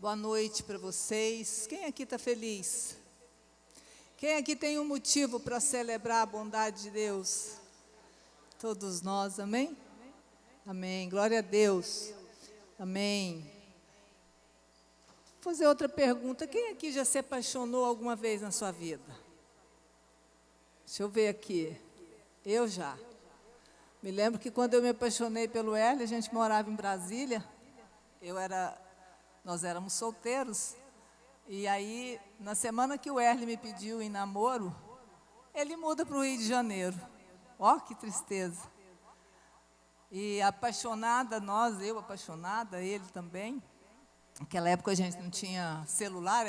Boa noite para vocês. Quem aqui está feliz? Quem aqui tem um motivo para celebrar a bondade de Deus? Todos nós, amém? Amém, glória a Deus. Amém. Vou fazer outra pergunta. Quem aqui já se apaixonou alguma vez na sua vida? Deixa eu ver aqui. Eu já. Me lembro que quando eu me apaixonei pelo Hélio, a gente morava em Brasília. Nós éramos solteiros. E aí, na semana que o Hélio me pediu em namoro, ele muda para o Rio de Janeiro. Ó, que tristeza. E apaixonada, eu apaixonada, ele também. Naquela época a gente não tinha celular,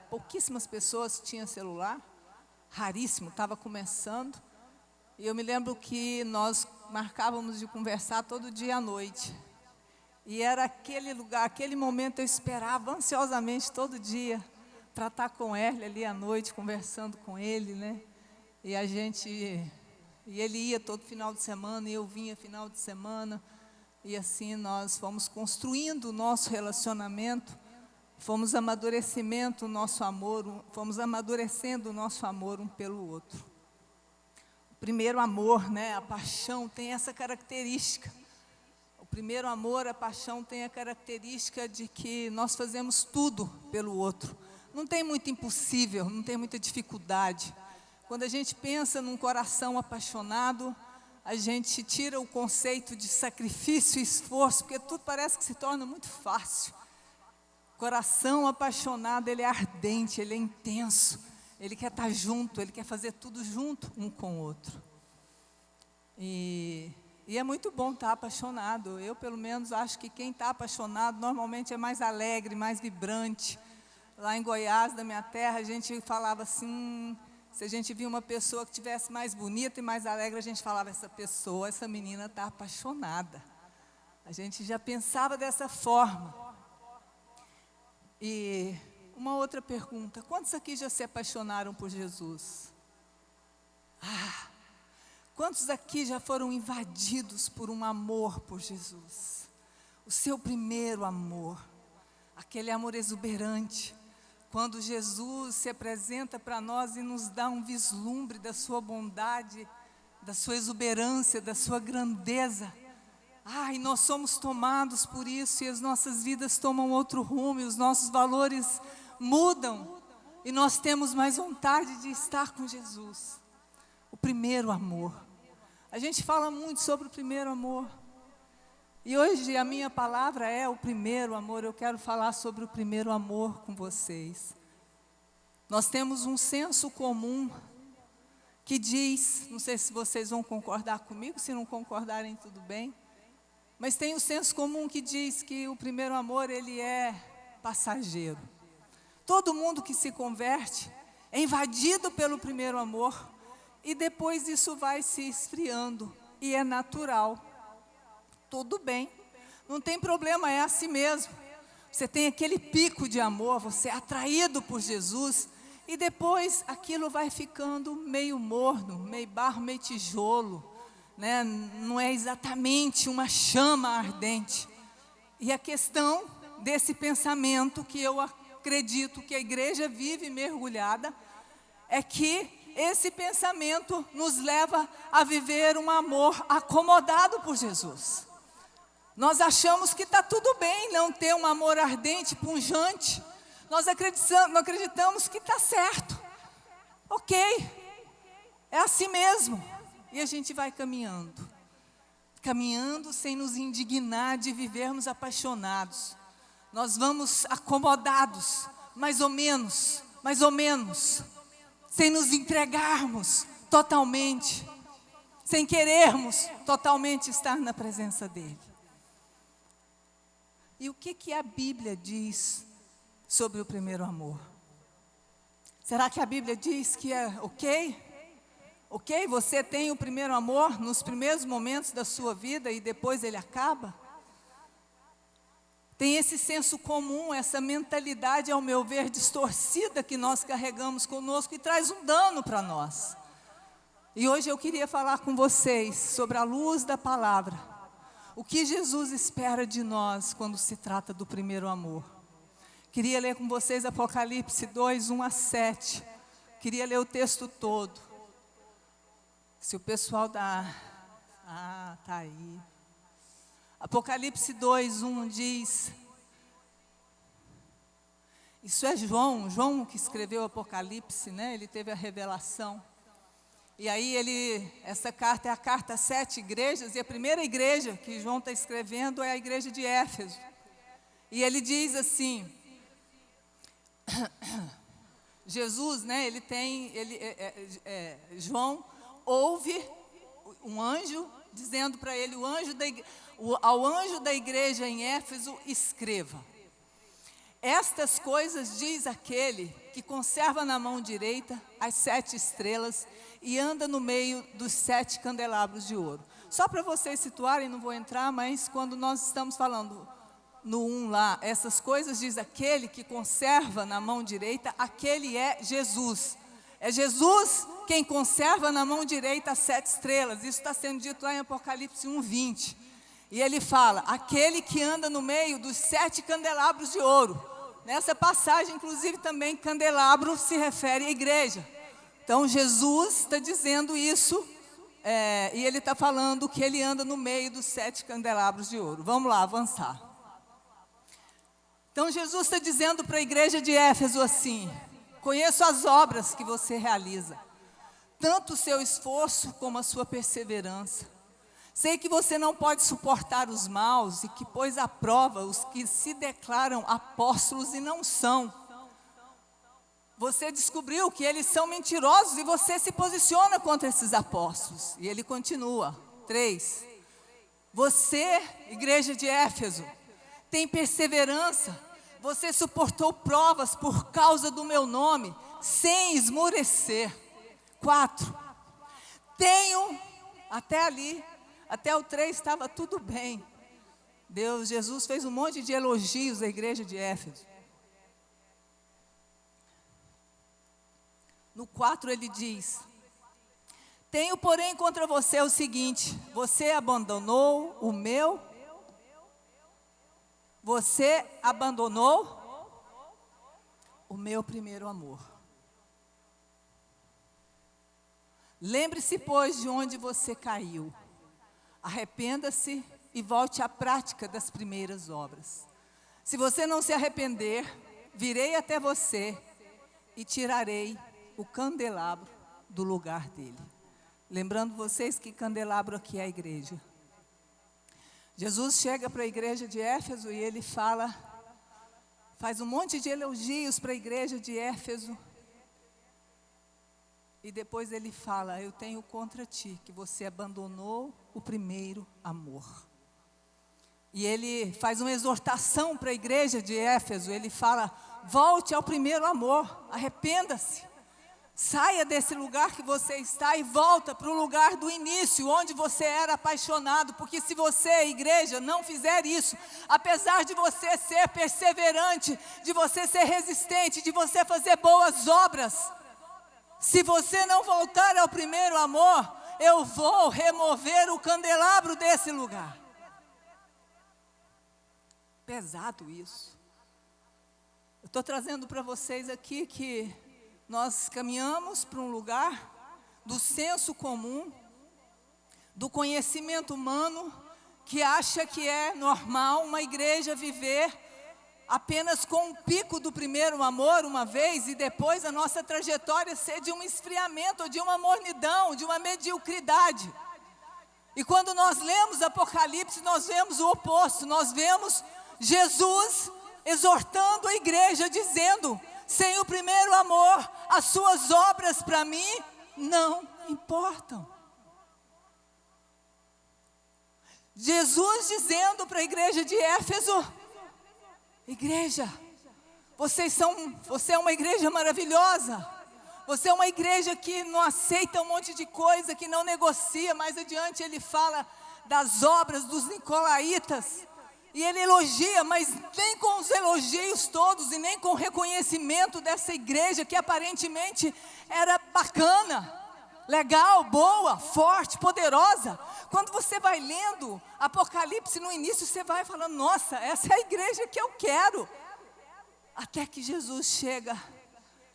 pouquíssimas pessoas tinham celular, raríssimo, estava começando. E eu me lembro que nós marcávamos de conversar todo dia à noite. E era aquele lugar, aquele momento eu esperava ansiosamente todo dia para estar com ele ali à noite, conversando com ele, né? E ele ia todo final de semana e eu vinha final de semana. E assim nós fomos construindo o nosso relacionamento, fomos amadurecendo o nosso amor um pelo outro. O primeiro amor, né, a paixão tem essa característica. O primeiro amor, a paixão tem a característica de que nós fazemos tudo pelo outro. Não tem muito impossível, não tem muita dificuldade. Quando a gente pensa num coração apaixonado, a gente tira o conceito de sacrifício e esforço, porque tudo parece que se torna muito fácil. Coração apaixonado, ele é ardente, ele é intenso, ele quer estar junto, ele quer fazer tudo junto um com o outro. E é muito bom estar apaixonado. Eu, pelo menos, acho que quem está apaixonado normalmente é mais alegre, mais vibrante. Lá em Goiás, da minha terra, a gente falava assim, se a gente via uma pessoa que estivesse mais bonita e mais alegre, a gente falava, essa menina está apaixonada. A gente já pensava dessa forma. E uma outra pergunta, quantos aqui já se apaixonaram por Jesus? Quantos aqui já foram invadidos por um amor por Jesus? O seu primeiro amor, aquele amor exuberante, quando Jesus se apresenta para nós e nos dá um vislumbre da sua bondade, da sua exuberância, da sua grandeza. E nós somos tomados por isso e as nossas vidas tomam outro rumo, e os nossos valores mudam e nós temos mais vontade de estar com Jesus. O primeiro amor. A gente fala muito sobre o primeiro amor. E hoje a minha palavra é o primeiro amor. Eu quero falar sobre o primeiro amor com vocês. Nós temos um senso comum que diz, não sei se vocês vão concordar comigo, se não concordarem tudo bem, mas tem o senso comum que diz que o primeiro amor, ele é passageiro. Todo mundo que se converte é invadido pelo primeiro amor e depois isso vai se esfriando e é natural. Tudo bem, não tem problema, é assim mesmo. Você tem aquele pico de amor, você é atraído por Jesus e depois aquilo vai ficando meio morno, meio barro, meio tijolo, né? Não é exatamente uma chama ardente. E a questão desse pensamento que eu acredito que a igreja vive mergulhada é que esse pensamento nos leva a viver um amor acomodado por Jesus. Nós achamos que está tudo bem não ter um amor ardente, punjante. Nós acreditamos que está certo. Ok, é assim mesmo. E a gente vai caminhando sem nos indignar de vivermos apaixonados. Nós vamos acomodados, mais ou menos, sem nos entregarmos totalmente, sem querermos totalmente estar na presença dEle. E o que a Bíblia diz sobre o primeiro amor? Será que a Bíblia diz que é ok? Ok, você tem o primeiro amor nos primeiros momentos da sua vida e depois ele acaba? Tem esse senso comum, essa mentalidade, ao meu ver, distorcida que nós carregamos conosco e traz um dano para nós. E hoje eu queria falar com vocês sobre a luz da palavra. O que Jesus espera de nós quando se trata do primeiro amor? Queria ler com vocês Apocalipse 2, 1 a 7. Queria ler o texto todo. Se o pessoal dá... tá aí. Apocalipse 2, 1 diz... Isso é João que escreveu Apocalipse, né? Ele teve a revelação. E aí essa carta é a carta às 7 igrejas, e a primeira igreja que João está escrevendo é a igreja de Éfeso. E ele diz assim, Jesus, né, João ouve um anjo dizendo para ele, ao anjo da igreja em Éfeso, escreva. Estas coisas diz aquele que conserva na mão direita as 7 estrelas e anda no meio dos 7 candelabros de ouro. Só para vocês situarem, não vou entrar, mas quando nós estamos falando no 1 lá, essas coisas diz aquele que conserva na mão direita, aquele é Jesus. É Jesus quem conserva na mão direita as 7 estrelas. Isso está sendo dito lá em Apocalipse 1, 20. E ele fala, aquele que anda no meio dos 7 candelabros de ouro. Nessa passagem, inclusive, também candelabro se refere à igreja. Então, Jesus está dizendo isso, e ele está falando que ele anda no meio dos 7 candelabros de ouro. Vamos lá, avançar. Então, Jesus está dizendo para a igreja de Éfeso assim, conheço as obras que você realiza, tanto o seu esforço como a sua perseverança. Sei que você não pode suportar os maus e que pôs à prova os que se declaram apóstolos e não são. Você descobriu que eles são mentirosos e você se posiciona contra esses apóstolos. E ele continua. 3. Você, igreja de Éfeso, tem perseverança. Você suportou provas por causa do meu nome, sem esmorecer. 4. Tenho, até ali, até o 3 estava tudo bem. Jesus fez um monte de elogios à igreja de Éfeso. No 4 ele diz, tenho porém contra você o seguinte, você abandonou o meu primeiro amor. Lembre-se, pois, de onde você caiu. Arrependa-se e volte à prática das primeiras obras. Se você não se arrepender, virei até você e tirarei o candelabro do lugar dele. Lembrando vocês que candelabro aqui é a igreja. Jesus chega para a igreja de Éfeso e ele faz um monte de elogios para a igreja de Éfeso. E depois ele fala, eu tenho contra ti que você abandonou o primeiro amor. E ele faz uma exortação para a igreja de Éfeso, ele fala, volte ao primeiro amor, arrependa-se. Saia desse lugar que você está e volta para o lugar do início, onde você era apaixonado. Porque se você, igreja, não fizer isso, apesar de você ser perseverante, de você ser resistente, de você fazer boas obras, se você não voltar ao primeiro amor, eu vou remover o candelabro desse lugar. Pesado isso. Eu estou trazendo para vocês aqui que nós caminhamos para um lugar do senso comum, do conhecimento humano, que acha que é normal uma igreja viver apenas com um pico do primeiro amor uma vez, e depois a nossa trajetória ser de um esfriamento, de uma mornidão, de uma mediocridade. E quando nós lemos Apocalipse, nós vemos o oposto, nós vemos Jesus exortando a igreja, dizendo, sem o primeiro amor, as suas obras para mim não importam. Jesus dizendo para a igreja de Éfeso, igreja, você é uma igreja maravilhosa, você é uma igreja que não aceita um monte de coisa, que não negocia. Mais adiante ele fala das obras dos nicolaítas, e ele elogia, mas nem com os elogios todos, e nem com o reconhecimento dessa igreja, que aparentemente era bacana, legal, boa, forte, poderosa. Quando você vai lendo Apocalipse no início, você vai falando, nossa, essa é a igreja que eu quero. Até que Jesus chega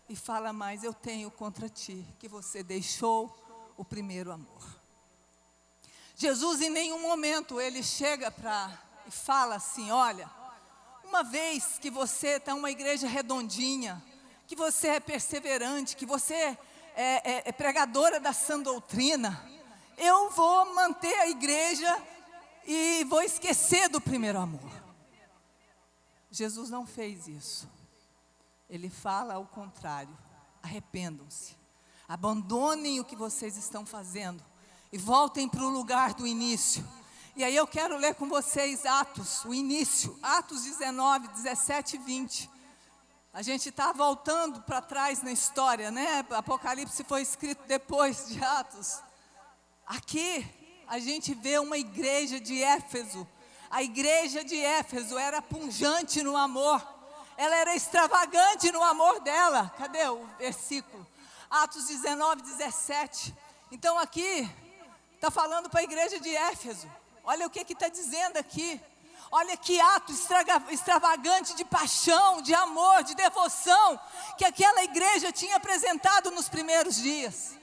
e fala: mas eu tenho contra ti que você deixou o primeiro amor. Jesus em nenhum momento ele chega e fala assim: olha, uma vez que você está uma igreja redondinha, que você é perseverante, que você é pregadora da sã doutrina, eu vou manter a igreja e vou esquecer do primeiro amor. Jesus não fez isso. Ele fala ao contrário: arrependam-se, abandonem o que vocês estão fazendo e voltem para o lugar do início. E aí eu quero ler com vocês Atos, o início, Atos 19, 17 e 20. A gente está voltando para trás na história, né? Apocalipse foi escrito depois de Atos. Aqui a gente vê uma igreja de Éfeso. A igreja de Éfeso era pungente no amor. Ela era extravagante no amor dela. Cadê o versículo? Atos 19, 17. Então aqui está falando para a igreja de Éfeso. Olha o que está dizendo aqui. Olha que ato extravagante de paixão, de amor, de devoção que aquela igreja tinha apresentado nos primeiros dias.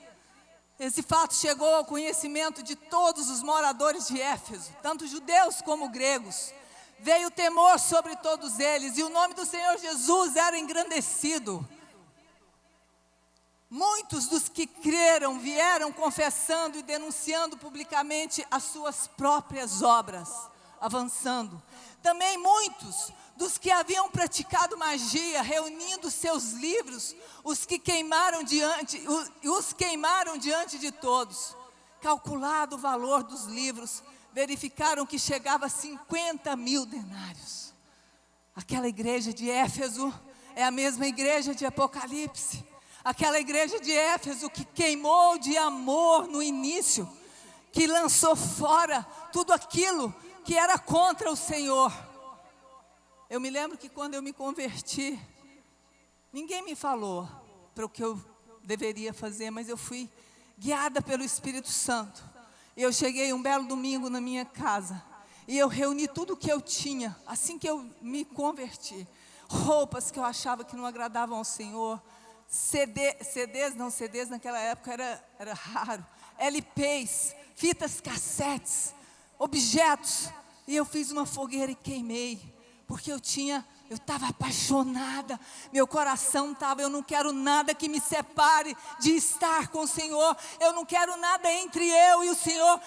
Esse fato chegou ao conhecimento de todos os moradores de Éfeso, tanto judeus como gregos. Veio temor sobre todos eles e o nome do Senhor Jesus era engrandecido. Muitos dos que creram vieram confessando e denunciando publicamente as suas próprias obras, avançando. Também muitos dos que haviam praticado magia, reunindo seus livros, os queimaram diante de todos. Calculado o valor dos livros, verificaram que chegava a 50.000 denários. Aquela igreja de Éfeso é a mesma igreja de Apocalipse. Aquela igreja de Éfeso que queimou de amor no início, que lançou fora tudo aquilo que era contra o Senhor. Eu me lembro que quando eu me converti, ninguém me falou para o que eu deveria fazer, mas eu fui guiada pelo Espírito Santo. Eu cheguei um belo domingo na minha casa e eu reuni tudo o que eu tinha, assim que eu me converti. Roupas que eu achava que não agradavam ao Senhor, CDs naquela época era raro, LPs, fitas cassetes, objetos, e eu fiz uma fogueira e queimei, porque eu estava apaixonada, meu coração estava, eu não quero nada que me separe de estar com o Senhor, eu não quero nada entre eu e o Senhor.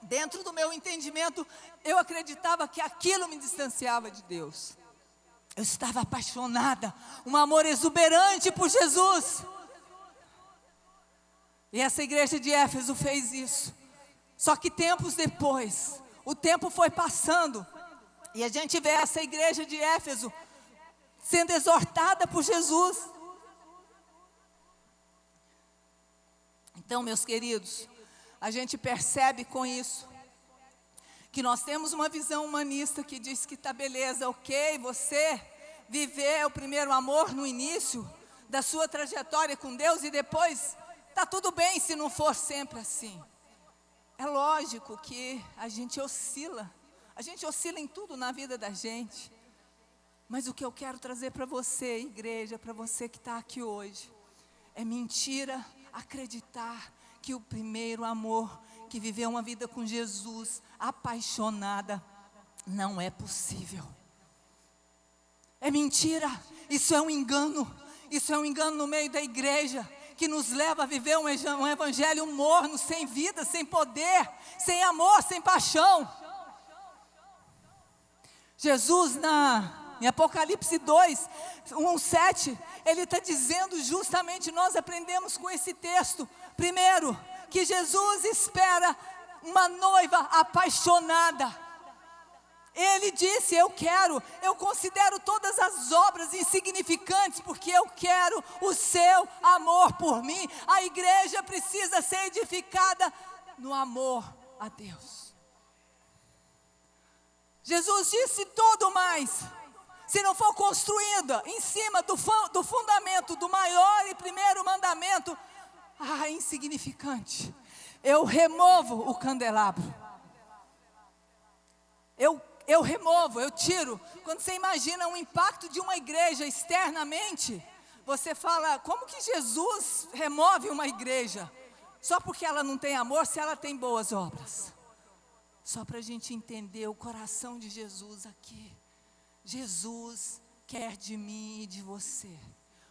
Dentro do meu entendimento, eu acreditava que aquilo me distanciava de Deus. Eu estava apaixonada, um amor exuberante por Jesus. E essa igreja de Éfeso fez isso. Só que tempos depois, o tempo foi passando, e a gente vê essa igreja de Éfeso sendo exortada por Jesus. Então, meus queridos, a gente percebe com isso que nós temos uma visão humanista que diz que está beleza, ok, você viver o primeiro amor no início da sua trajetória com Deus e depois está tudo bem se não for sempre assim. É lógico que a gente oscila em tudo na vida da gente, mas o que eu quero trazer para você, igreja, para você que está aqui hoje, é mentira acreditar que o primeiro amor, que viveu uma vida com Jesus, apaixonada, não é possível. É mentira, isso é um engano no meio da igreja, que nos leva a viver um evangelho morno, sem vida, sem poder, sem amor, sem paixão. Jesus em Apocalipse 2, 1:7, ele está dizendo justamente, nós aprendemos com esse texto, primeiro, que Jesus espera uma noiva apaixonada. Ele disse, eu considero todas as obras insignificantes, porque eu quero o seu amor por mim. A igreja precisa ser edificada no amor a Deus. Jesus disse tudo mais, se não for construída em cima do fundamento do maior e primeiro mandamento, insignificante. Eu removo o candelabro. eu removo, eu tiro. Quando você imagina um impacto de uma igreja externamente, você fala, como que Jesus remove uma igreja? Só porque ela não tem amor, se ela tem boas obras. Só para a gente entender o coração de Jesus aqui. Jesus quer de mim e de você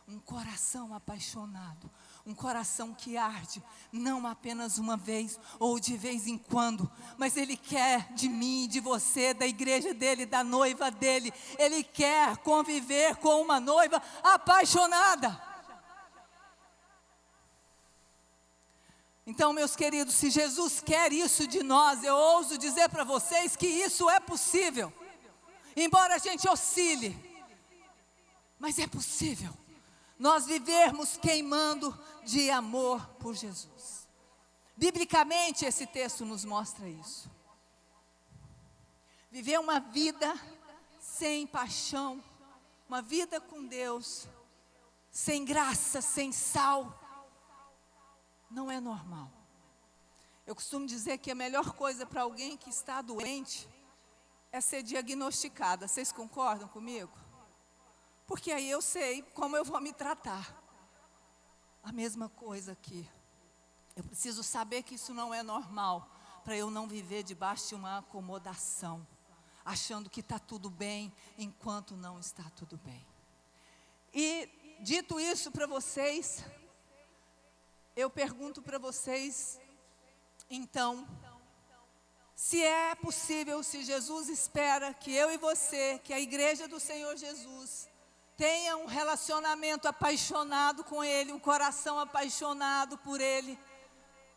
um coração apaixonado, um coração que arde, não apenas uma vez ou de vez em quando, mas Ele quer de mim e de você, da igreja dEle, da noiva dEle. Ele quer conviver com uma noiva apaixonada. Então, meus queridos, se Jesus quer isso de nós, eu ouso dizer para vocês que isso é possível. Embora a gente oscile, mas é possível nós vivermos queimando de amor por Jesus. Biblicamente, esse texto nos mostra isso. Viver uma vida sem paixão, uma vida com Deus, sem graça, sem sal, não é normal. Eu costumo dizer que a melhor coisa para alguém que está doente é ser diagnosticada. Vocês concordam comigo? Porque aí eu sei como eu vou me tratar. A mesma coisa aqui. Eu preciso saber que isso não é normal, para eu não viver debaixo de uma acomodação, achando que está tudo bem, enquanto não está tudo bem. E dito isso para vocês, eu pergunto para vocês, então, se é possível, se Jesus espera que eu e você, que a igreja do Senhor Jesus, tenha um relacionamento apaixonado com Ele, um coração apaixonado por Ele.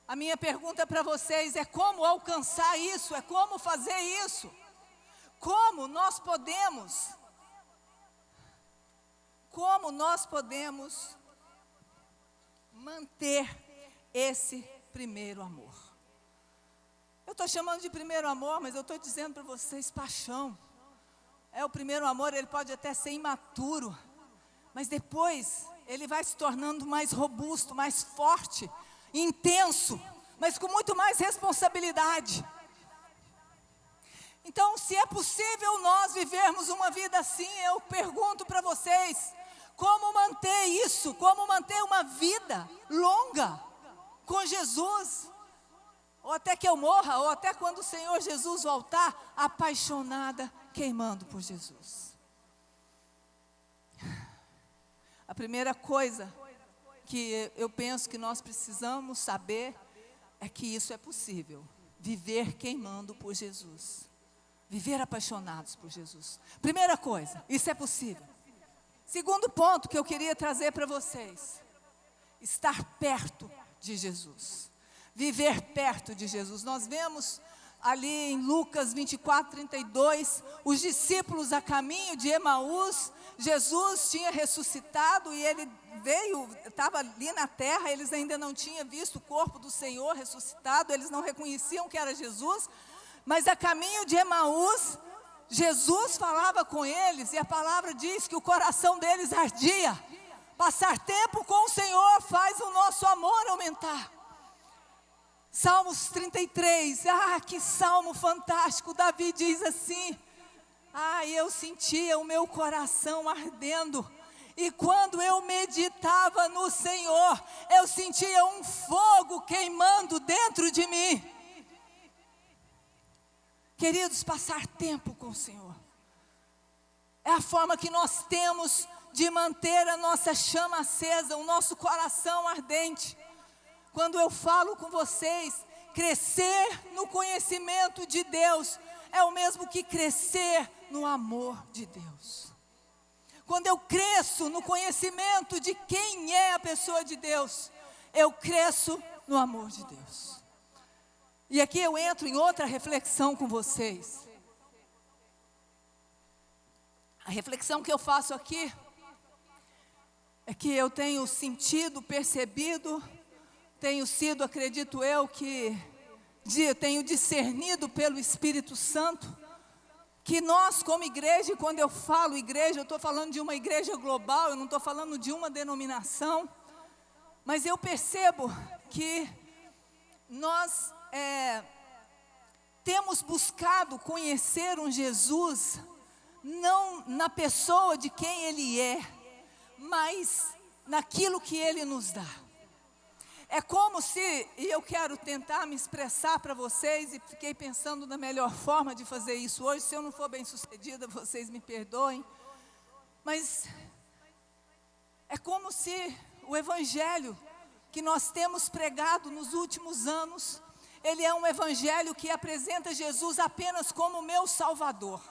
A minha pergunta para vocês é como alcançar isso, é como fazer isso. Como nós podemos manter esse primeiro amor? Eu estou chamando de primeiro amor, mas eu estou dizendo para vocês paixão. O primeiro amor, ele pode até ser imaturo, mas depois ele vai se tornando mais robusto, mais forte, intenso, mas com muito mais responsabilidade. Então, se é possível nós vivermos uma vida assim, eu pergunto para vocês, como manter isso? Como manter uma vida longa com Jesus? Ou até que eu morra, ou até quando o Senhor Jesus voltar, apaixonada, queimando por Jesus. A primeira coisa que eu penso que nós precisamos saber é que isso é possível. Viver queimando por Jesus. Viver apaixonados por Jesus. Primeira coisa, isso é possível. Segundo ponto que eu queria trazer para vocês. Estar perto de Jesus. Viver perto de Jesus. Nós vemos ali em Lucas 24:32, os discípulos a caminho de Emaús. Jesus tinha ressuscitado e ele veio, estava ali na terra, eles ainda não tinham visto o corpo do Senhor ressuscitado, eles não reconheciam que era Jesus, mas a caminho de Emaús, Jesus falava com eles e a palavra diz que o coração deles ardia. Passar tempo com o Senhor faz o nosso amor aumentar. Salmos 33, que salmo fantástico. Davi diz assim: eu sentia o meu coração ardendo, e quando eu meditava no Senhor, eu sentia um fogo queimando dentro de mim. Queridos, passar tempo com o Senhor é a forma que nós temos de manter a nossa chama acesa, o nosso coração ardente. Quando eu falo com vocês, crescer no conhecimento de Deus é o mesmo que crescer no amor de Deus. Quando eu cresço no conhecimento de quem é a pessoa de Deus, eu cresço no amor de Deus. E aqui eu entro em outra reflexão com vocês. A reflexão que eu faço aqui é que eu tenho sentido, percebido, tenho sido, acredito eu, que tenho discernido pelo Espírito Santo, que nós como igreja, e quando eu falo igreja, eu estou falando de uma igreja global, eu não estou falando de uma denominação, mas eu percebo que nós temos buscado conhecer um Jesus, não na pessoa de quem Ele é, mas naquilo que Ele nos dá. É como se, e eu quero tentar me expressar para vocês, e fiquei pensando na melhor forma de fazer isso hoje. Se eu não for bem sucedida, vocês me perdoem, mas é como se o evangelho que nós temos pregado nos últimos anos, ele é um evangelho que apresenta Jesus apenas como meu Salvador.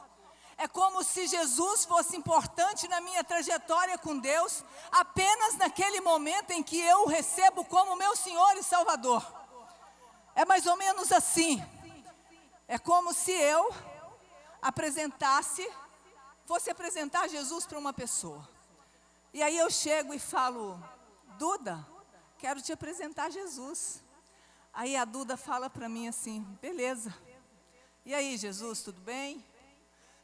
É como se Jesus fosse importante na minha trajetória com Deus, apenas naquele momento em que eu o recebo como meu Senhor e Salvador. É mais ou menos assim. É como se eu fosse apresentar Jesus para uma pessoa. E aí eu chego e falo: Duda, quero te apresentar Jesus. Aí a Duda fala para mim assim: beleza. E aí, Jesus, tudo bem?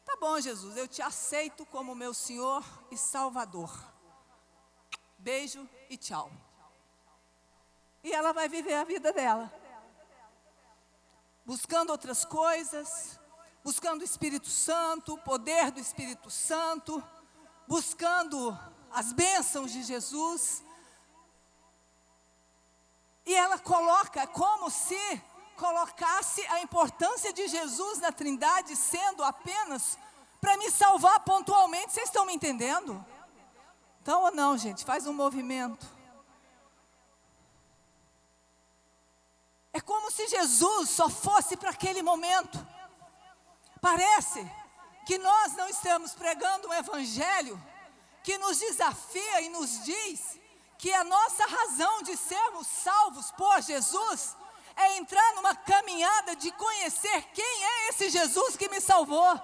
Tá bom, Jesus, eu te aceito como meu Senhor e Salvador. Beijo e tchau. E ela vai viver a vida dela, buscando outras coisas, buscando o Espírito Santo, o poder do Espírito Santo, buscando as bênçãos de Jesus. E ela coloca, como se colocasse a importância de Jesus na Trindade sendo apenas para me salvar pontualmente. Vocês estão me entendendo? Então ou não, gente? Faz um movimento. É como se Jesus só fosse para aquele momento. Parece que nós não estamos pregando um evangelho que nos desafia e nos diz que a nossa razão de sermos salvos por Jesus é entrar numa caminhada de conhecer quem é esse Jesus que me salvou.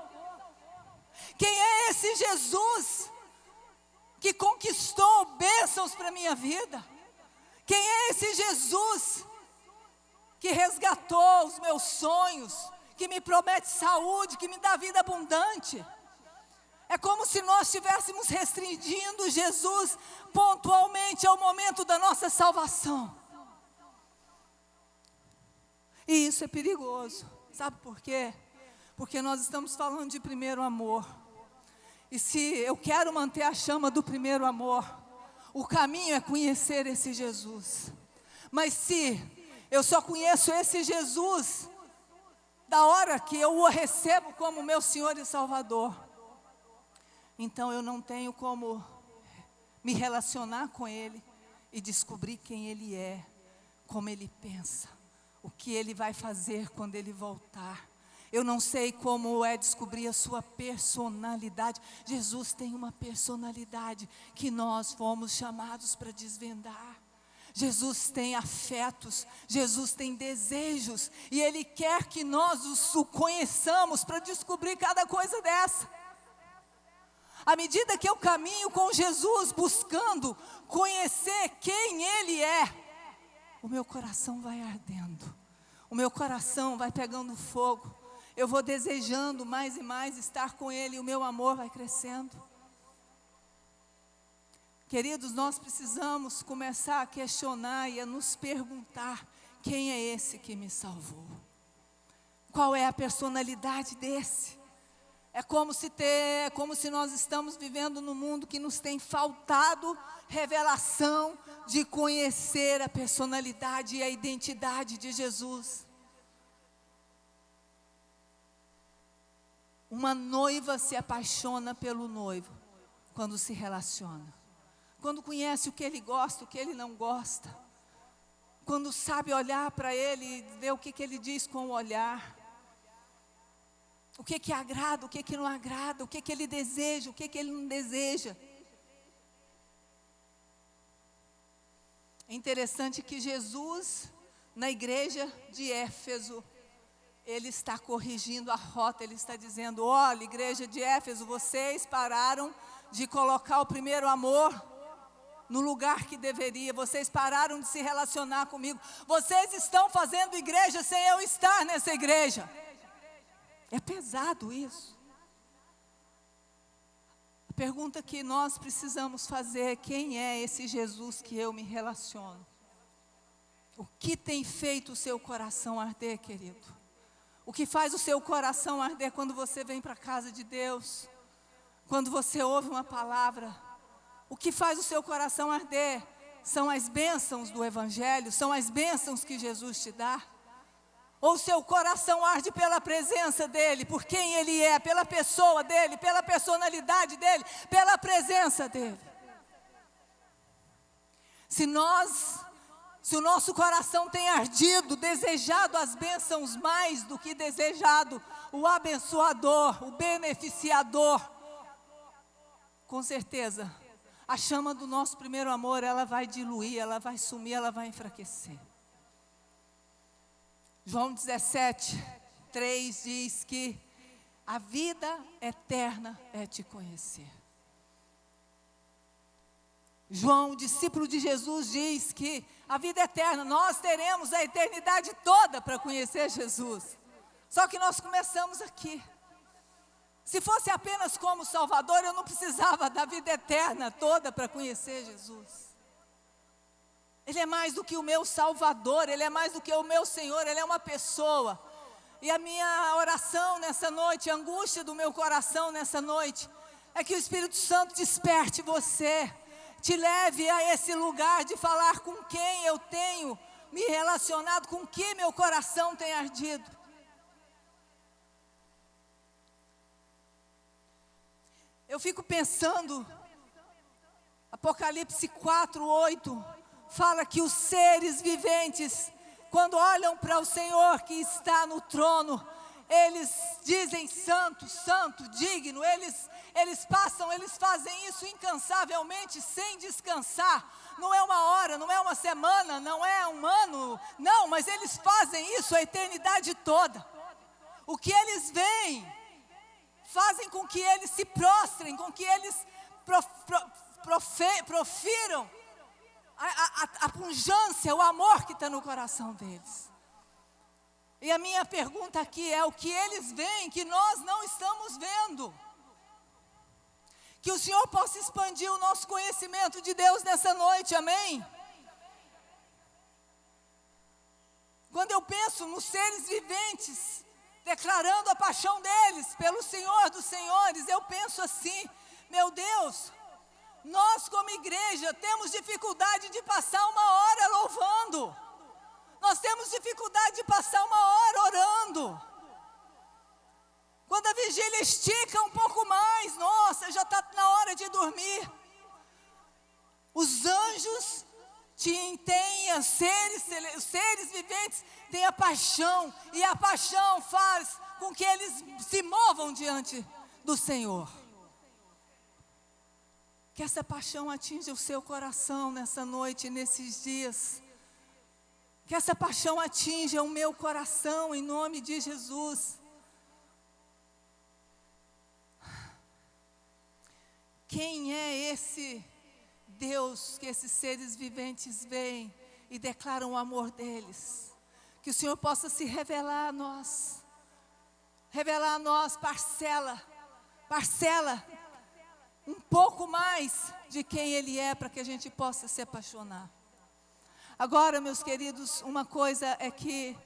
Quem é esse Jesus que conquistou bênçãos para a minha vida? Quem é esse Jesus que resgatou os meus sonhos, que me promete saúde, que me dá vida abundante? É como se nós estivéssemos restringindo Jesus pontualmente ao momento da nossa salvação. E isso é perigoso. Sabe por quê? Porque nós estamos falando de primeiro amor. E se eu quero manter a chama do primeiro amor, o caminho é conhecer esse Jesus. Mas se eu só conheço esse Jesus da hora que eu o recebo como meu Senhor e Salvador, então eu não tenho como me relacionar com Ele e descobrir quem Ele é, como Ele pensa, o que Ele vai fazer quando Ele voltar. Eu não sei como é descobrir a sua personalidade. Jesus tem uma personalidade que nós fomos chamados para desvendar. Jesus tem afetos, Jesus tem desejos, e Ele quer que nós o conheçamos para descobrir cada coisa dessa. À medida que eu caminho com Jesus, buscando conhecer quem Ele é, o meu coração vai ardendo, o meu coração vai pegando fogo, eu vou desejando mais e mais estar com Ele, e o meu amor vai crescendo. Queridos, nós precisamos começar a questionar e a nos perguntar: quem é esse que me salvou? Qual é a personalidade desse? É como se nós estamos vivendo num mundo que nos tem faltado revelação de conhecer a personalidade e a identidade de Jesus. Uma noiva se apaixona pelo noivo quando se relaciona. Quando conhece o que ele gosta, o que ele não gosta. Quando sabe olhar para ele e ver o que ele diz com o olhar. O que agrada, o que não agrada, o que ele deseja, o que ele não deseja. É interessante que Jesus, na igreja de Éfeso, Ele está corrigindo a rota, Ele está dizendo: olha, igreja de Éfeso, vocês pararam de colocar o primeiro amor no lugar que deveria, vocês pararam de se relacionar comigo, vocês estão fazendo igreja sem eu estar nessa igreja. É pesado isso. A pergunta que nós precisamos fazer é: quem é esse Jesus que eu me relaciono? O que tem feito o seu coração arder, querido? O que faz o seu coração arder quando você vem para a casa de Deus? Quando você ouve uma palavra? O que faz o seu coração arder? São as bênçãos do Evangelho? São as bênçãos que Jesus te dá? Ou seu coração arde pela presença dEle, por quem Ele é, pela pessoa dEle, pela personalidade dEle, pela presença dEle? Se o nosso coração tem ardido, desejado as bênçãos mais do que desejado o abençoador, o beneficiador, com certeza, a chama do nosso primeiro amor, ela vai diluir, ela vai sumir, ela vai enfraquecer. João 17:3 diz que a vida eterna é te conhecer. João, discípulo de Jesus, diz que a vida eterna, nós teremos a eternidade toda para conhecer Jesus. Só que nós começamos aqui. Se fosse apenas como Salvador, eu não precisava da vida eterna toda para conhecer Jesus. Ele é mais do que o meu Salvador, Ele é mais do que o meu Senhor, Ele é uma pessoa. E a minha oração nessa noite, a angústia do meu coração nessa noite, é que o Espírito Santo desperte você, te leve a esse lugar de falar com quem eu tenho me relacionado, com que meu coração tem ardido. Eu fico pensando, Apocalipse 4:8, fala que os seres viventes, quando olham para o Senhor que está no trono, eles dizem santo, santo, digno, eles fazem isso incansavelmente, sem descansar. Não é uma hora, não é uma semana, não é um ano, não, mas eles fazem isso a eternidade toda. O que eles veem, fazem com que eles se prostrem, com que eles profiram a pujança, o amor que está no coração deles. E a minha pergunta aqui é: o que eles veem que nós não estamos vendo? Que o Senhor possa expandir o nosso conhecimento de Deus nessa noite, amém? Quando eu penso nos seres viventes, declarando a paixão deles pelo Senhor dos Senhores, eu penso assim: meu Deus, nós como igreja temos dificuldade de passar uma hora louvando. Nós temos dificuldade de passar uma hora orando. Quando a vigília estica um pouco mais, nossa, já está na hora de dormir. Os anjos têm, os seres viventes têm a paixão, e a paixão faz com que eles se movam diante do Senhor. Que essa paixão atinja o seu coração nessa noite, nesses dias. Que essa paixão atinja o meu coração, em nome de Jesus. Quem é esse Deus que esses seres viventes veem e declaram o amor deles? Que o Senhor possa se revelar a nós. Revelar a nós, parcela um pouco mais de quem Ele é, para que a gente possa se apaixonar. Agora, meus queridos, uma coisa é que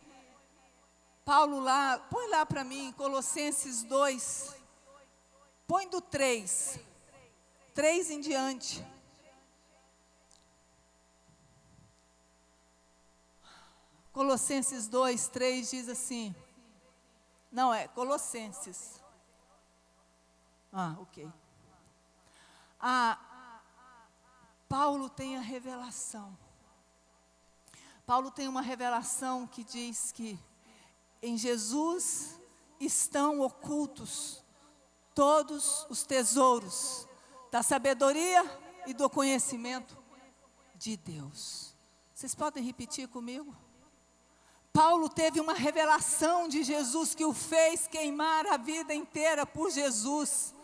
Paulo lá, põe lá para mim, Colossenses 2, põe do 3 em diante. Colossenses 2:3 diz assim, não é, Colossenses. Ok. Paulo tem a revelação. Paulo tem uma revelação que diz que em Jesus estão ocultos todos os tesouros da sabedoria e do conhecimento de Deus. Vocês podem repetir comigo? Paulo teve uma revelação de Jesus que o fez queimar a vida inteira por Jesus.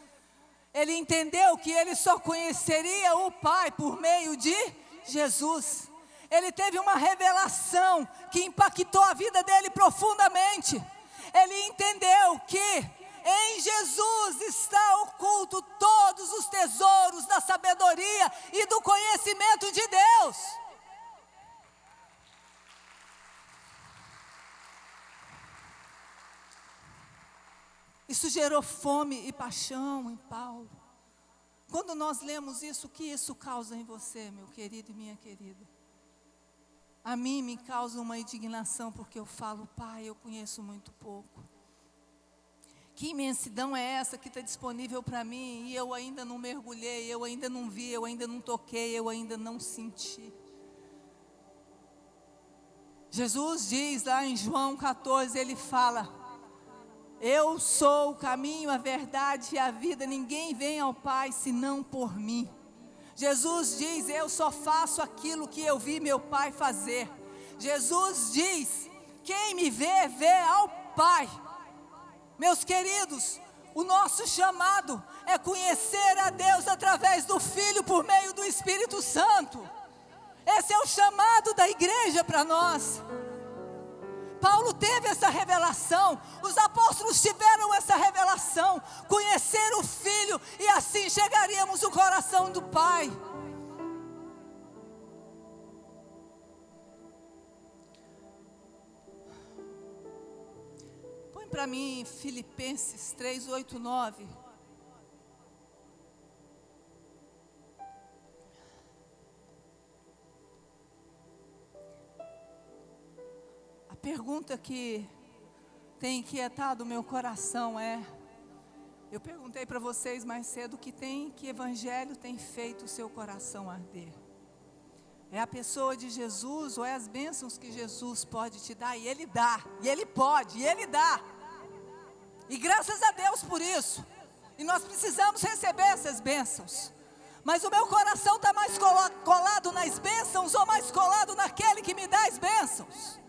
Ele entendeu que ele só conheceria o Pai por meio de Jesus. Ele teve uma revelação que impactou a vida dele profundamente. Ele entendeu que em Jesus está oculto todos os tesouros da sabedoria e do conhecimento de Deus. Isso gerou fome e paixão em Paulo. Quando nós lemos isso, o que isso causa em você, meu querido e minha querida? A mim me causa uma indignação, porque eu falo, Pai, eu conheço muito pouco. Que imensidão é essa que está disponível para mim e eu ainda não mergulhei, eu ainda não vi, eu ainda não toquei, eu ainda não senti. Jesus diz lá em João 14, ele fala: eu sou o caminho, a verdade e a vida, ninguém vem ao Pai senão por mim. Jesus diz: eu só faço aquilo que eu vi meu Pai fazer. Jesus diz: quem me vê, vê ao Pai. Meus queridos, o nosso chamado é conhecer a Deus através do Filho por meio do Espírito Santo. Esse é o chamado da igreja para nós. Paulo teve essa revelação, os apóstolos tiveram essa revelação, conhecer o Filho, e assim chegaríamos ao coração do Pai. Põe para mim Filipenses 3, 8, 9. A pergunta que tem inquietado o meu coração é: eu perguntei para vocês mais cedo, que evangelho tem feito o seu coração arder? É a pessoa de Jesus ou é as bênçãos que Jesus pode te dar? E Ele dá, e Ele pode, e Ele dá. E graças a Deus por isso. E nós precisamos receber essas bênçãos. Mas o meu coração está mais colado nas bênçãos ou mais colado naquele que me dá as bênçãos?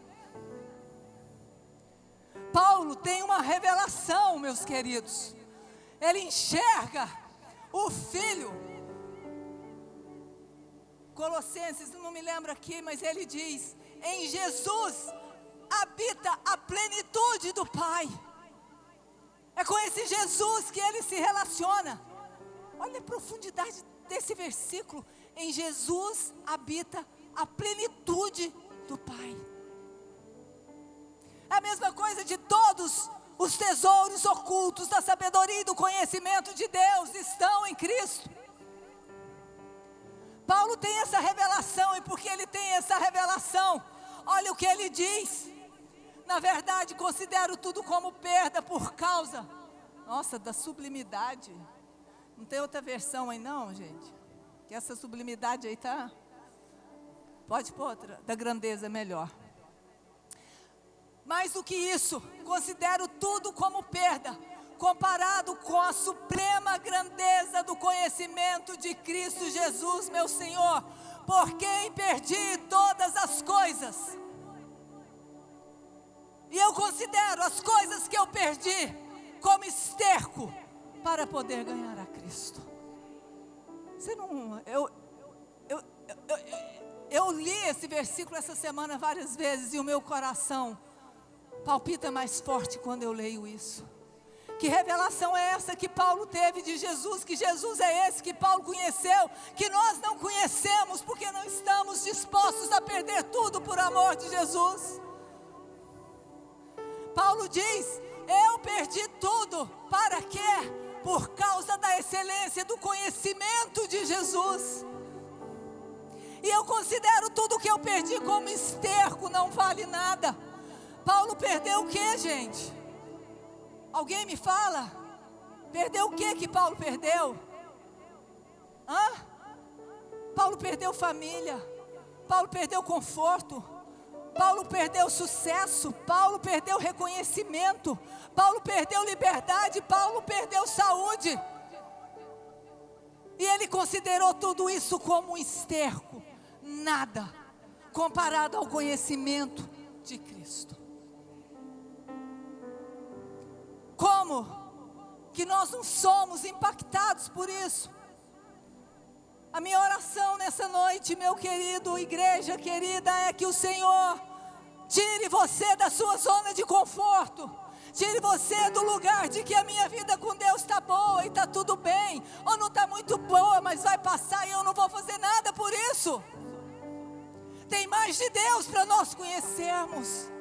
Paulo tem uma revelação, meus queridos. Ele enxerga o Filho. Colossenses, não me lembro aqui, mas ele diz: em Jesus habita a plenitude do Pai. É com esse Jesus que ele se relaciona. Olha a profundidade desse versículo. Em Jesus habita a plenitude do Pai. É a mesma coisa de todos os tesouros ocultos da sabedoria e do conhecimento de Deus estão em Cristo. Paulo tem essa revelação, e porque ele tem essa revelação, olha o que ele diz: na verdade considero tudo como perda por causa, nossa, da sublimidade. Não tem outra versão aí não, gente? Que essa sublimidade aí tá, pode pôr outra, da grandeza melhor. Mais do que isso, considero tudo como perda, comparado com a suprema grandeza do conhecimento de Cristo Jesus, meu Senhor, por quem perdi todas as coisas. E eu considero as coisas que eu perdi como esterco para poder ganhar a Cristo. Você não, eu li esse versículo essa semana várias vezes e o meu coração palpita mais forte quando eu leio isso. Que revelação é essa que Paulo teve de Jesus? Que Jesus é esse que Paulo conheceu, que nós não conhecemos porque não estamos dispostos a perder tudo por amor de Jesus. Paulo diz: eu perdi tudo, para quê? Por causa da excelência do conhecimento de Jesus. E eu considero tudo que eu perdi como esterco, não vale nada. Paulo perdeu o que, gente? Alguém me fala? Perdeu o que Paulo perdeu? Paulo perdeu família. Paulo perdeu conforto. Paulo perdeu sucesso. Paulo perdeu reconhecimento. Paulo perdeu liberdade. Paulo perdeu saúde. E ele considerou tudo isso como um esterco. Nada comparado ao conhecimento de Cristo. Como que nós não somos impactados por isso? A minha oração nessa noite, meu querido, igreja querida, é que o Senhor tire você da sua zona de conforto. Tire você do lugar de que a minha vida com Deus está boa e está tudo bem. Ou não está muito boa, mas vai passar e eu não vou fazer nada por isso. Tem mais de Deus para nós conhecermos.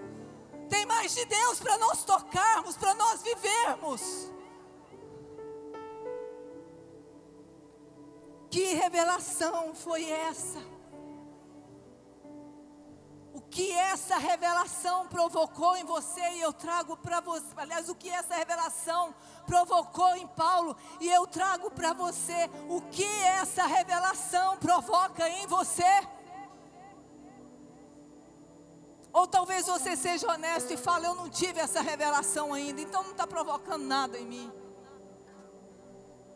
Tem mais de Deus para nós tocarmos, para nós vivermos. Que revelação foi essa? O que essa revelação provocou em você e eu trago para você. Aliás, o que essa revelação provocou em Paulo e eu trago para você. O que essa revelação provoca em você? Ou talvez você seja honesto e fale, eu não tive essa revelação ainda, então não está provocando nada em mim.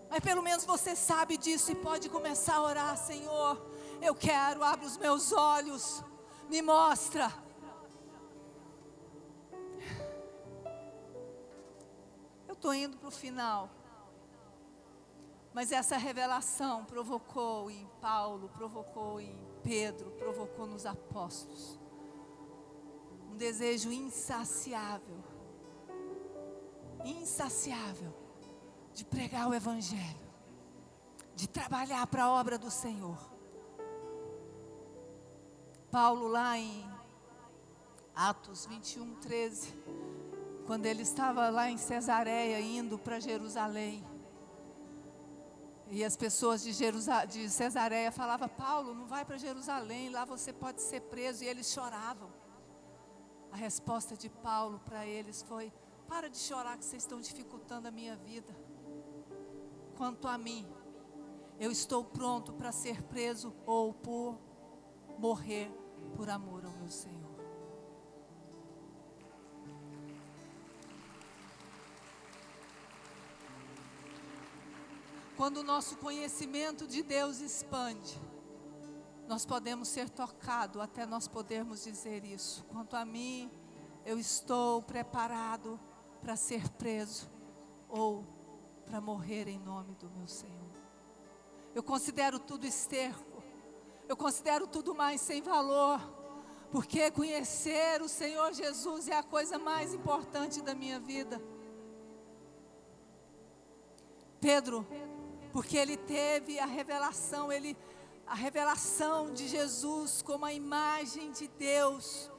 Mas pelo menos você sabe disso e pode começar a orar, Senhor, eu quero, abre os meus olhos, me mostra. Eu estou indo para o final. Mas essa revelação provocou em Paulo, provocou em Pedro, provocou nos apóstolos. Um desejo insaciável. Insaciável. De pregar o Evangelho. De trabalhar para a obra do Senhor. Paulo lá em Atos 21:13, quando ele estava lá em Cesareia, indo para Jerusalém, e as pessoas de Cesareia falavam, Paulo, não vai para Jerusalém, lá você pode ser preso, e eles choravam. A resposta de Paulo para eles foi, para de chorar que vocês estão dificultando a minha vida. Quanto a mim, eu estou pronto para ser preso ou por morrer por amor ao meu Senhor. Quando o nosso conhecimento de Deus expande, nós podemos ser tocados até nós podermos dizer isso. Quanto a mim, eu estou preparado para ser preso ou para morrer em nome do meu Senhor. Eu considero tudo esterco. Eu considero tudo mais sem valor, porque conhecer o Senhor Jesus é a coisa mais importante da minha vida. Pedro, porque ele teve a revelação de Jesus como a imagem de Deus.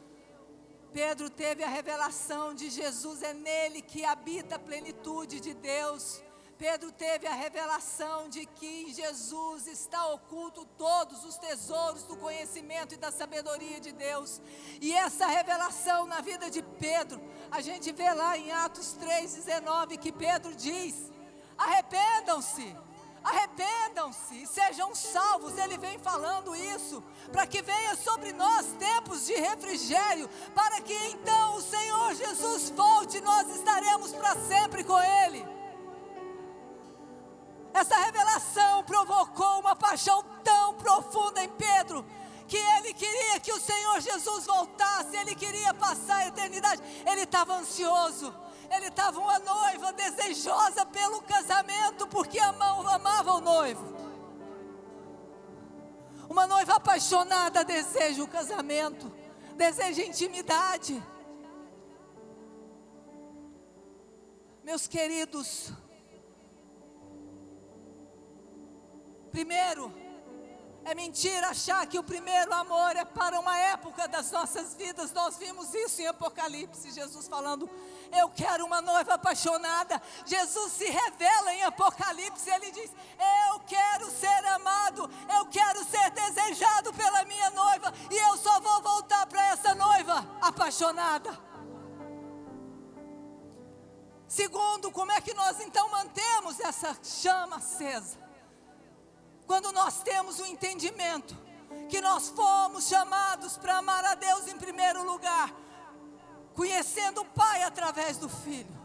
Pedro teve a revelação de Jesus, é nele que habita a plenitude de Deus. Pedro teve a revelação de que em Jesus está oculto todos os tesouros do conhecimento e da sabedoria de Deus. E essa revelação na vida de Pedro, a gente vê lá em Atos 3:19 que Pedro diz, arrependam-se e sejam salvos. Ele vem falando isso, para que venha sobre nós tempos de refrigério, para que então o Senhor Jesus volte e nós estaremos para sempre com Ele. Essa revelação provocou uma paixão tão profunda em Pedro, que ele queria que o Senhor Jesus voltasse, ele queria passar a eternidade, ele estava ansioso, ele estava uma noiva desejosa pelo casamento, porque amava o noivo. Uma noiva apaixonada deseja o casamento, deseja intimidade. Meus queridos, primeiro, é mentira achar que o primeiro amor é para uma época das nossas vidas. Nós vimos isso em Apocalipse, Jesus falando, eu quero uma noiva apaixonada. Jesus se revela em Apocalipse, ele diz, eu quero ser amado, eu quero ser desejado pela minha noiva, e eu só vou voltar para essa noiva apaixonada. Segundo, como é que nós então mantemos essa chama acesa? Quando nós temos o entendimento que nós fomos chamados para amar a Deus em primeiro lugar, conhecendo o Pai através do Filho,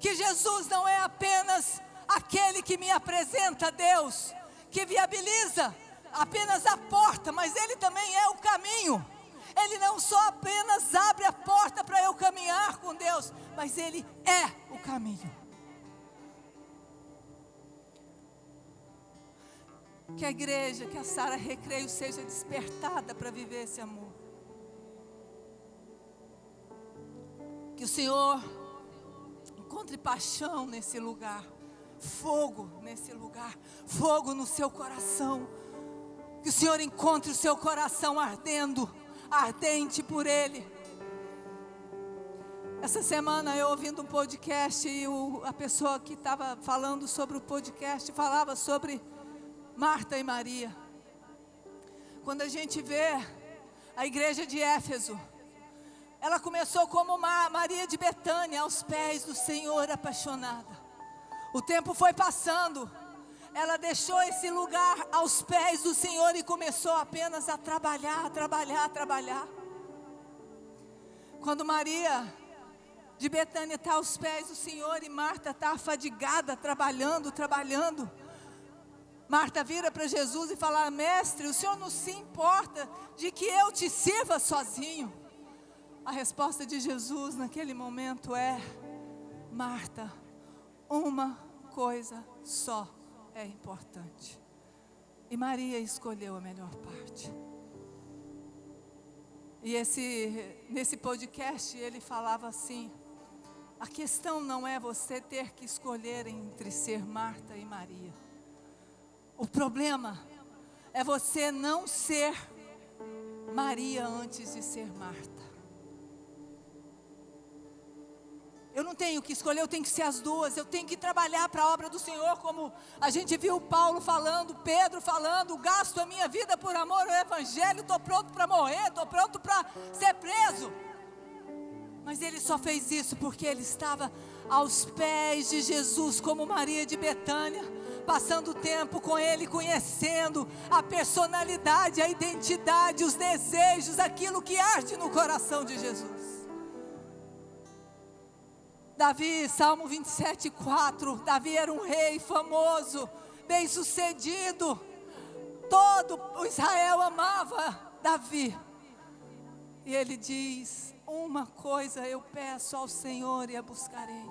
que Jesus não é apenas aquele que me apresenta a Deus, que viabiliza apenas a porta, mas Ele também é o caminho. Ele não só apenas abre a porta para eu caminhar com Deus, mas Ele é o caminho. Que a igreja, que a Sara Recreio seja despertada para viver esse amor. Que o Senhor encontre paixão nesse lugar, fogo nesse lugar, fogo no seu coração. Que o Senhor encontre o seu coração ardente por Ele. Essa semana eu ouvindo um podcast e a pessoa que estava falando sobre o podcast falava sobre Marta e Maria. Quando a gente vê a igreja de Éfeso, ela começou como Maria de Betânia, aos pés do Senhor, apaixonada. O tempo foi passando, ela deixou esse lugar aos pés do Senhor e começou apenas a trabalhar. Quando Maria de Betânia está aos pés do Senhor e Marta está afadigada, trabalhando, Marta vira para Jesus e fala: mestre, o Senhor não se importa de que eu te sirva sozinho? A resposta de Jesus naquele momento é: Marta, uma coisa só é importante. E Maria escolheu a melhor parte. E nesse podcast ele falava assim: a questão não é você ter que escolher entre ser Marta e Maria. O problema é você não ser Maria antes de ser Marta. Eu não tenho que escolher, eu tenho que ser as duas. Eu tenho que trabalhar para a obra do Senhor, como a gente viu Paulo falando, Pedro falando: gasto a minha vida por amor ao Evangelho, estou pronto para morrer, estou pronto para ser preso. Mas ele só fez isso porque ele estava aos pés de Jesus, como Maria de Betânia, passando tempo com ele, conhecendo a personalidade, a identidade, os desejos, aquilo que arde no coração de Jesus. Davi, Salmo 27:4, Davi era um rei famoso, bem sucedido, todo o Israel amava Davi, e ele diz: uma coisa eu peço ao Senhor e a buscarei,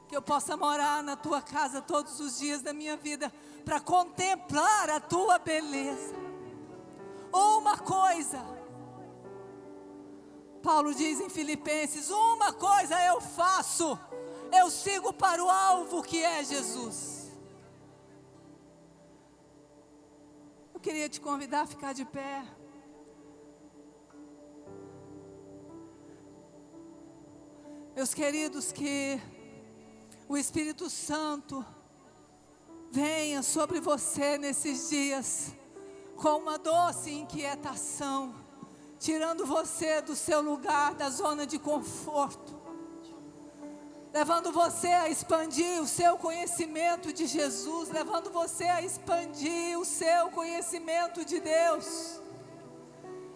que eu possa morar na tua casa todos os dias da minha vida, para contemplar a tua beleza. Uma coisa, Paulo diz em Filipenses: uma coisa eu faço, eu sigo para o alvo que é Jesus. Eu queria te convidar a ficar de pé. Meus queridos, que o Espírito Santo venha sobre você nesses dias com uma doce inquietação, tirando você do seu lugar, da zona de conforto, levando você a expandir o seu conhecimento de Jesus, levando você a expandir o seu conhecimento de Deus.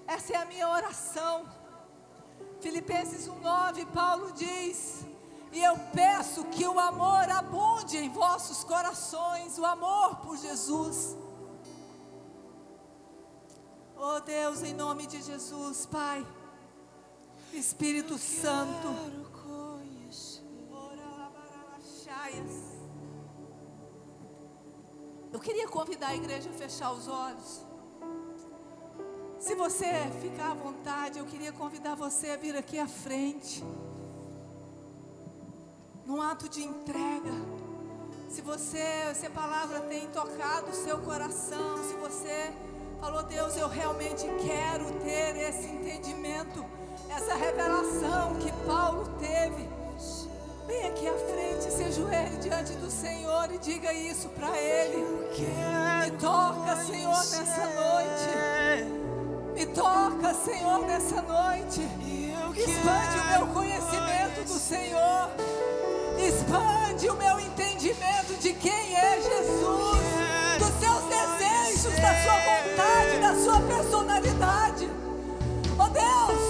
Essa é a minha oração. Filipenses 1:9, Paulo diz: e eu peço que o amor abunde em vossos corações, o amor por Jesus. Oh Deus, em nome de Jesus, Pai, Espírito Santo, eu queria convidar a igreja a fechar os olhos. Se você ficar à vontade, eu queria convidar você a vir aqui à frente, num ato de entrega. Se a palavra tem tocado o seu coração, se você falou: Deus, eu realmente quero ter esse entendimento, essa revelação que Paulo teve, vem aqui à frente, se ajoelhe diante do Senhor e diga isso para Ele. Me toca, Senhor, nessa noite. Me toca, Senhor, nessa noite. Expande o meu conhecimento do Senhor. Expande o meu entendimento de quem é Jesus, dos seus desejos, da sua vontade, da sua personalidade. Oh Deus,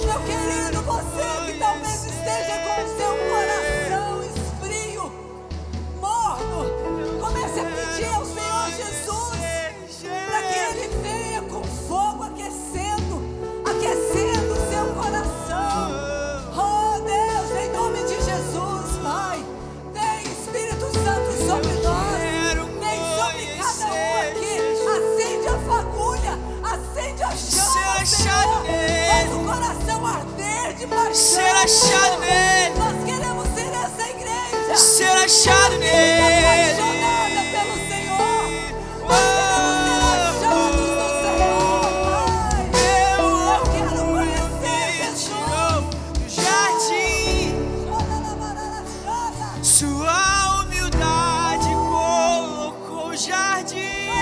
meu querido, você que talvez esteja com o seu coração esfrio, morno, comece a pedir ao Senhor Jesus para que Ele venha com fogo, aquecendo o seu coração. Oh Deus, em nome de Jesus, Pai, vem Espírito Santo sobre nós, vem sobre cada um aqui, acende a fagulha, acende a chama, Senhor, faz o coração arder de paixão. Ser achado nele. Nós queremos ser essa igreja, Ser achado nele. apaixonada pelo Senhor. Nós queremos ser achados no Senhor, Pai. Eu quero conhecer Jesus. No jardim, sua humildade colocou o jardim.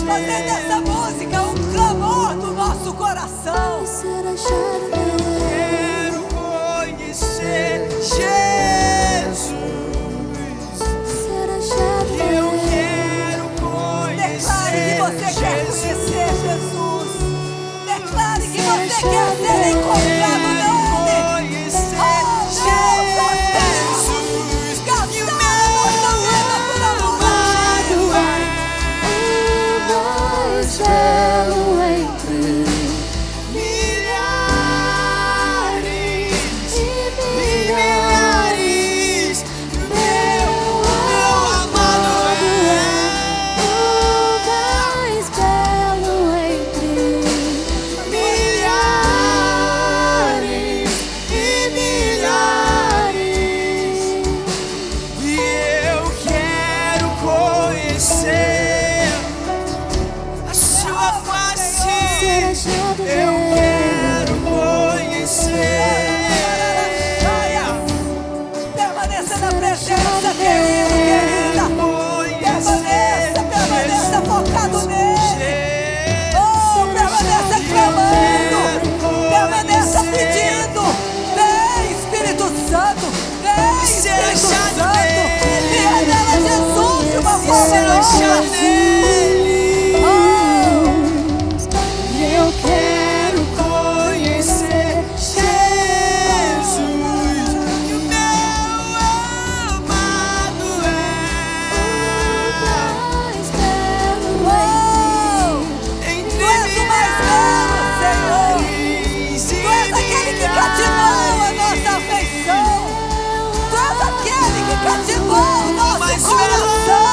fazer dessa música um clamor do nosso coração. Quero conhecer Jesus. Eu quero conhecer. Declare que você quer conhecer Jesus. Declare que você quer ser encontrado nele. Eu quero conhecer Jesus, e o meu amado é. Entre milhares, Tu és aquele que cativou a nossa afeição. Tu és aquele que cativou o nosso coração.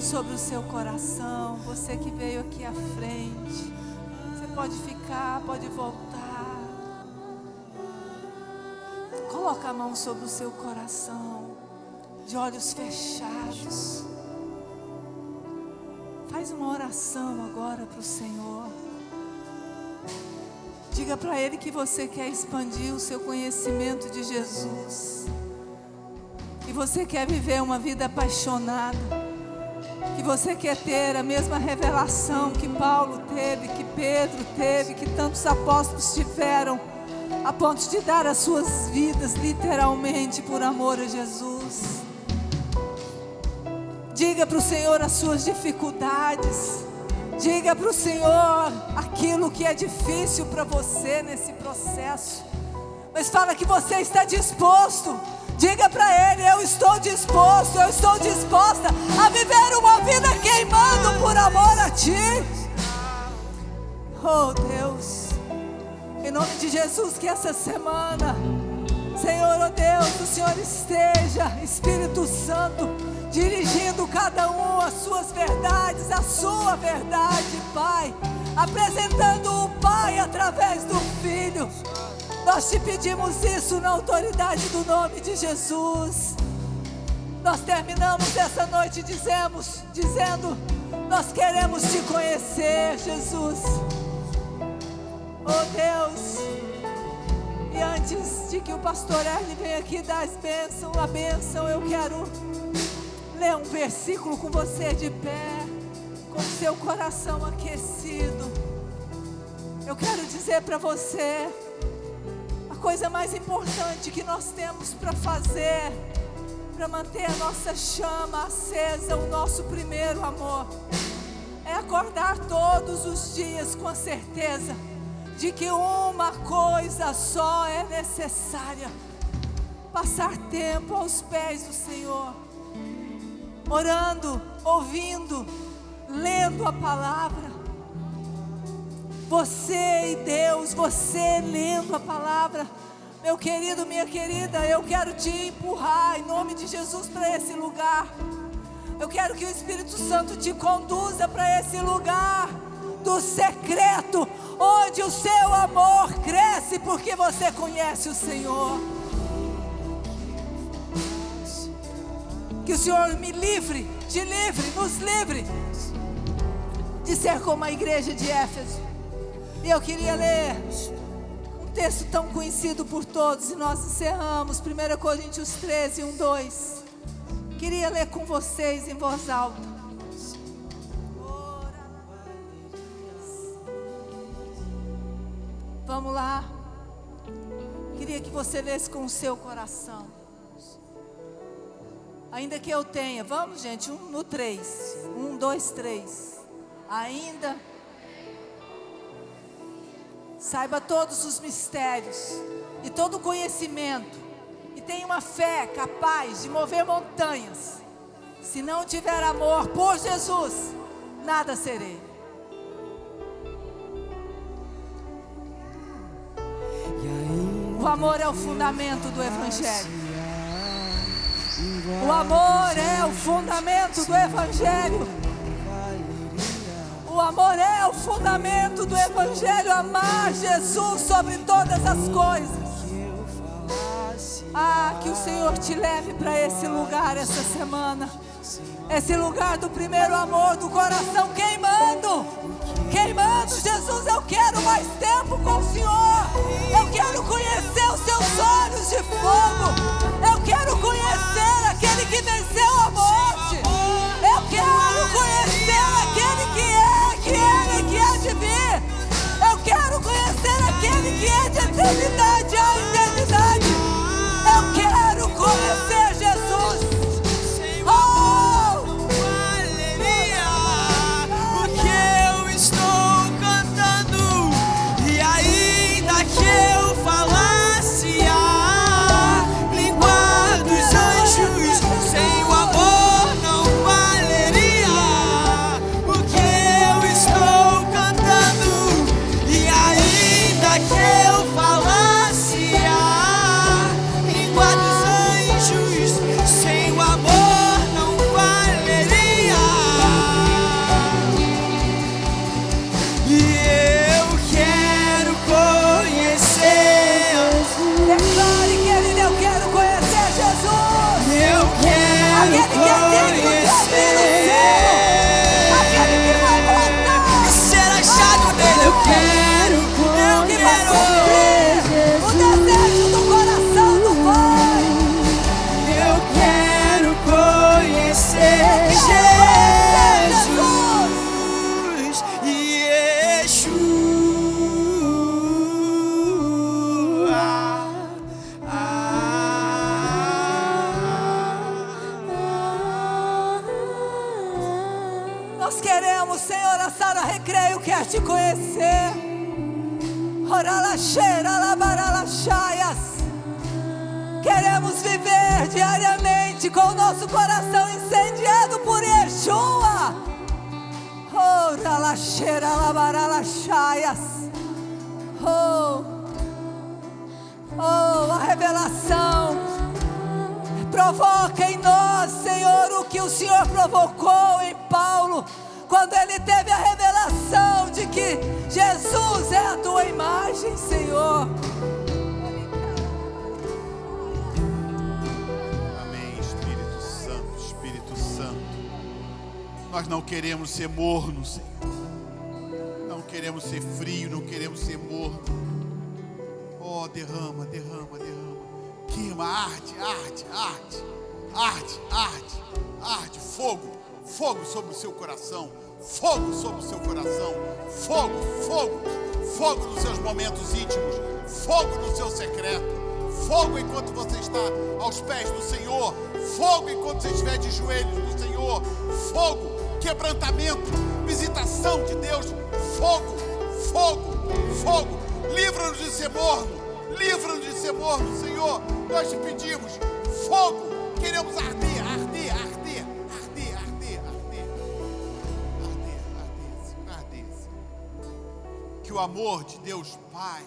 Sobre o seu coração, você que veio aqui à frente, você pode ficar, pode voltar. Coloca a mão sobre o seu coração, de olhos fechados. Faz uma oração agora para o Senhor. Diga para Ele que você quer expandir o seu conhecimento de Jesus, que você quer viver uma vida apaixonada, que você quer ter a mesma revelação que Paulo teve, que Pedro teve, que tantos apóstolos tiveram, a ponto de dar as suas vidas literalmente por amor a Jesus. Diga para o Senhor as suas dificuldades, diga para o Senhor aquilo que é difícil para você nesse processo, mas fala que você está disposto. Diga para Ele: eu estou disposto, eu estou disposta a viver uma vida queimando por amor a Ti. Oh Deus, Em nome de Jesus, que essa semana, Senhor, oh Deus, o Senhor esteja, Espírito Santo, dirigindo cada um as suas verdades, a sua verdade, Pai, apresentando o Pai através do Filho. Nós te pedimos isso na autoridade do nome de Jesus. Nós terminamos essa noite dizendo, nós queremos te conhecer, Jesus. Oh Deus, e antes de que o pastor Erle venha aqui dar a bênção, eu quero ler um versículo com você de pé, com seu coração aquecido. Eu quero dizer para você, a coisa mais importante que nós temos para fazer, para manter a nossa chama acesa, o nosso primeiro amor, é acordar todos os dias com a certeza de que uma coisa só é necessária: passar tempo aos pés do Senhor, orando, ouvindo, lendo a palavra. Você e Deus, você lendo a palavra. Meu querido, minha querida, eu quero te empurrar em nome de Jesus para esse lugar. Eu quero que o Espírito Santo te conduza para esse lugar do secreto, onde o seu amor cresce porque você conhece o Senhor. Que o Senhor me livre, te livre, nos livre de ser como a igreja de Éfeso. E eu queria ler um texto tão conhecido por todos, e nós encerramos, 1 Coríntios 13, 1, 2. Queria ler com vocês em voz alta. Vamos lá. Queria que você lesse com o seu coração. Ainda que eu tenha, vamos gente, no 3. 1, 2, 3. Ainda saiba todos os mistérios e todo o conhecimento, e tenha uma fé capaz de mover montanhas. Se não tiver amor por Jesus, nada serei. O amor é o fundamento do Evangelho. O amor é o fundamento do Evangelho. O amor é o fundamento do Evangelho. Amar Jesus sobre todas as coisas. Que o Senhor te leve para esse lugar essa semana. Esse lugar do primeiro amor, do coração queimando. Queimando, Jesus, eu quero mais tempo com o Senhor. Eu quero conhecer os seus olhos de fogo. Eu quero conhecer aquele que venceu a morte. Eu quero conhecer aquele que é e que há de vir. Eu quero conhecer aquele que é de eternidade a eternidade. Eu quero conhecer Jesus. Te conhecer. Queremos viver diariamente com o nosso coração incendiado por Yeshua. Oh, Oh, a revelação provoca em nós, Senhor, o que o Senhor provocou em Paulo, quando ele teve a revelação de que Jesus é a tua imagem, Senhor. Amém. Espírito Santo, Espírito Santo, nós não queremos ser mornos, Senhor. Não queremos ser frio, não queremos ser morno. Oh, derrama, derrama, derrama. Queima, arde, arde, arde, arde, arde, arde. Fogo, fogo sobre o seu coração. Fogo sobre o seu coração. Fogo, fogo, fogo nos seus momentos íntimos. Fogo no seu secreto. Fogo enquanto você está aos pés do Senhor. Fogo enquanto você estiver de joelhos no Senhor. Fogo, quebrantamento, visitação de Deus. Fogo, fogo, fogo. Livra-nos de ser morno. Livra-nos de ser morno, Senhor. Nós te pedimos fogo. Queremos arder, arder, arder, arder, arder, arder, arder, arder, arder. Que o amor de Deus Pai,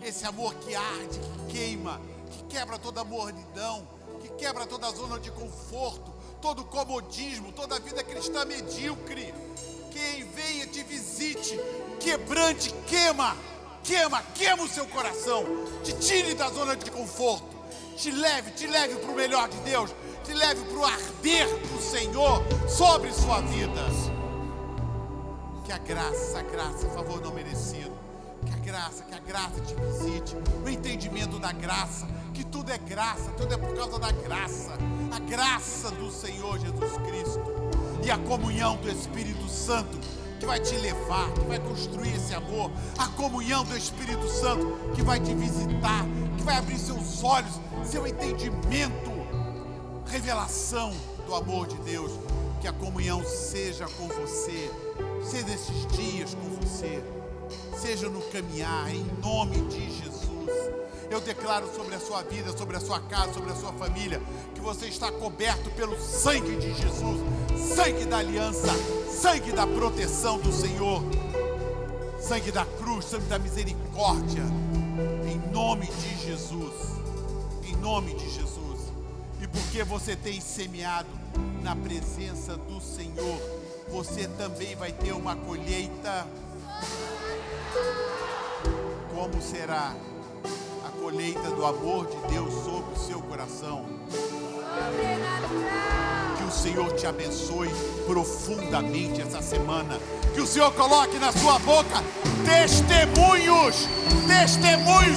esse amor que arde, que queima, que quebra toda mornidão, que quebra toda zona de conforto, todo comodismo, toda vida cristã medíocre, quem venha te visite, quebrante, queima, queima, queima o seu coração, te tire da zona de conforto, te leve para o melhor de Deus, te leve para o arder do Senhor sobre sua vida. Que a graça, favor não merecido, que a graça te visite, o entendimento da graça, que tudo é graça, tudo é por causa da graça, a graça do Senhor Jesus Cristo e a comunhão do Espírito Santo, que vai te levar, que vai construir esse amor, a comunhão do Espírito Santo, que vai te visitar, que vai abrir seus olhos, seu entendimento, revelação do amor de Deus, que a comunhão seja com você, seja esses dias com você, seja no caminhar, em nome de Jesus. Eu declaro sobre a sua vida, sobre a sua casa, sobre a sua família, que você está coberto pelo sangue de Jesus, sangue da aliança, sangue da proteção do Senhor, sangue da cruz, sangue da misericórdia, em nome de Jesus, em nome de Jesus. E porque você tem semeado na presença do Senhor, você também vai ter uma colheita. Como será a colheita do amor de Deus sobre o seu coração? Que o Senhor te abençoe profundamente essa semana. Que o Senhor coloque na sua boca testemunhos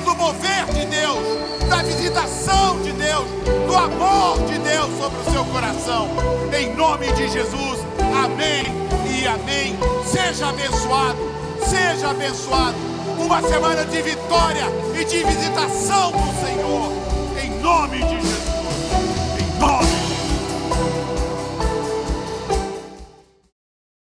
do mover de Deus, da visitação de Deus, do amor de Deus sobre o seu coração. Em nome de Jesus, amém e amém. Seja abençoado, seja abençoado. Uma semana de vitória e de visitação do Senhor, em nome de Jesus.